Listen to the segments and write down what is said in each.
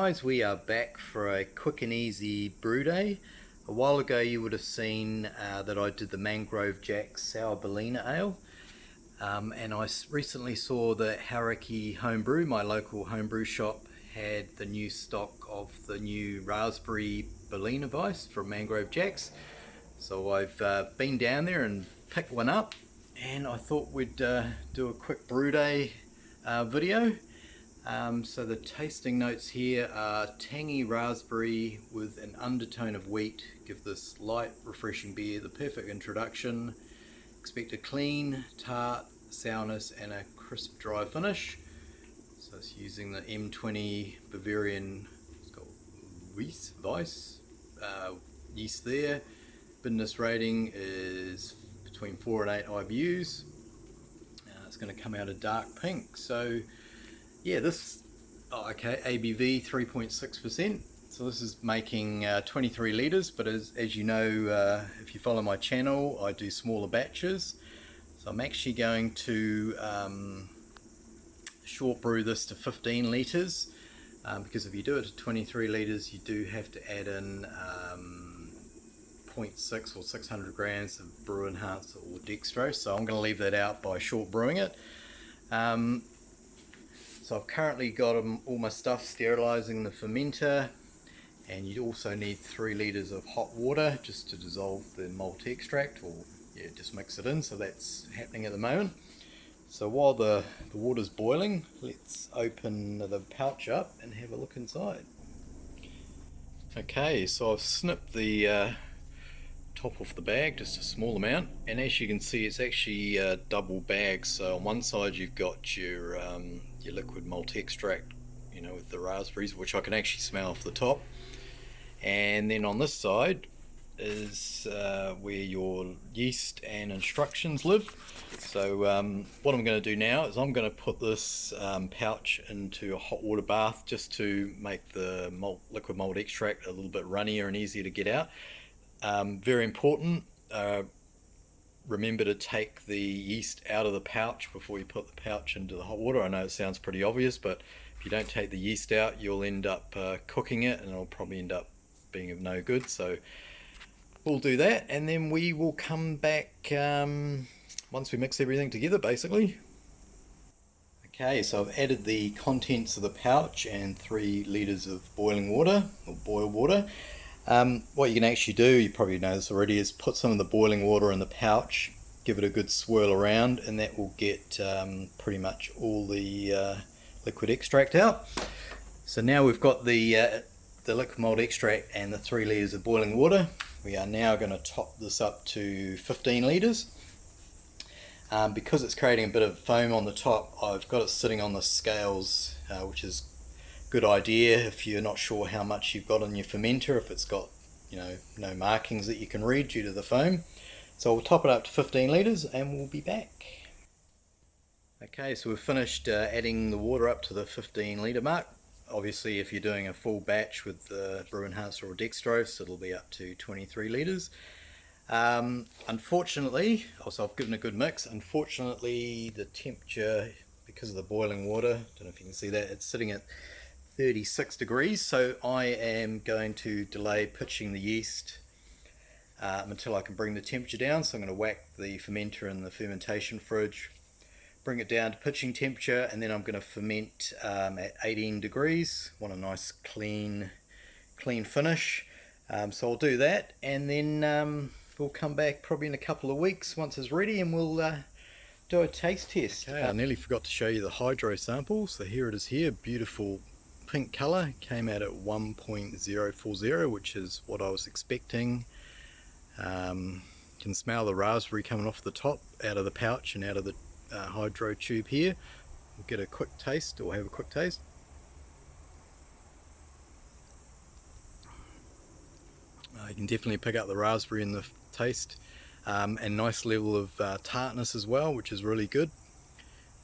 guys, we are back for a quick and easy brew day. A while ago you would have seen that I did the Mangrove Jack Sour Berliner Ale, and I recently saw that Hauraki Homebrew, my local homebrew shop, had the new stock of the new raspberry Berliner Weisse from Mangrove Jacks. So I've been down there and picked one up, and I thought we'd do a quick brew day video. So the tasting notes here are tangy raspberry with an undertone of wheat. Give this light, refreshing beer the perfect introduction. Expect a clean, tart sourness and a crisp, dry finish. So it's using the M20 Bavarian, it's got Weisse yeast there. Bitterness rating is between 4 and 8 IBUs. It's going to come out a dark pink. So yeah, this, ABV 3.6%. So this is making 23 litres, but as you know, if you follow my channel, I do smaller batches. So I'm actually going to short brew this to 15 litres, because if you do it to 23 litres, you do have to add in 0.6 or 600 grams of brew enhancer or dextrose. So I'm going to leave that out by short brewing it. So I've currently got all my stuff sterilising the fermenter, and you also need 3 litres of hot water just to dissolve the malt extract, or yeah, just mix it in. So that's happening at the moment. So while the water's boiling, let's open the pouch up and have a look inside. Okay, so I've snipped the top off the bag, just a small amount, and as you can see, it's actually double bagged. So on one side you've got your liquid malt extract, with the raspberries, which I can actually smell off the top, and then on this side is where your yeast and instructions live. So what I'm going to do now is I'm going to put this pouch into a hot water bath just to make the liquid malt extract a little bit runnier and easier to get out. Very important, remember to take the yeast out of the pouch before you put the pouch into the hot water. I know it sounds pretty obvious, but if you don't take the yeast out, you'll end up cooking it, and it'll probably end up being of no good. So we'll do that, and then we will come back once we mix everything together, basically. Okay, so I've added the contents of the pouch and 3 litres of boiling water, or boiled water. What you can actually do, you probably know this already, is put some of the boiling water in the pouch, give it a good swirl around, and that will get pretty much all the liquid extract out. So now we've got the liquid malt extract and the 3 litres of boiling water. We are now going to top this up to 15 litres. Because it's creating a bit of foam on the top, I've got it sitting on the scales, which is good idea if you're not sure how much you've got in your fermenter, if it's got no markings that you can read due to the foam. So we'll top it up to 15 litres and we'll be back. Okay, so we've finished adding the water up to the 15 litre mark. Obviously if you're doing a full batch with the brew enhancer or dextrose, it'll be up to 23 litres. Unfortunately, also I've given a good mix, unfortunately the temperature, because of the boiling water, don't know if you can see that, it's sitting at 36 degrees, so I am going to delay pitching the yeast until I can bring the temperature down. So I'm going to whack the fermenter in the fermentation fridge, bring it down to pitching temperature, and then I'm going to ferment at 18 degrees. Want a nice clean finish. So I'll do that, and then we'll come back probably in a couple of weeks once it's ready, and we'll do a taste test. Okay, I nearly forgot to show you the hydro sample. So here it is here, beautiful pink colour, came out at 1.040, which is what I was expecting. You can smell the raspberry coming off the top, out of the pouch and out of the hydro tube here. We'll get a quick taste, or have a quick taste. You can definitely pick up the raspberry in the taste, and nice level of tartness as well, which is really good.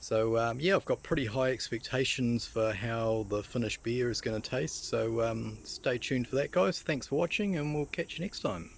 So yeah, I've got pretty high expectations for how the finished beer is going to taste, so stay tuned for that, guys. Thanks for watching, and we'll catch you next time.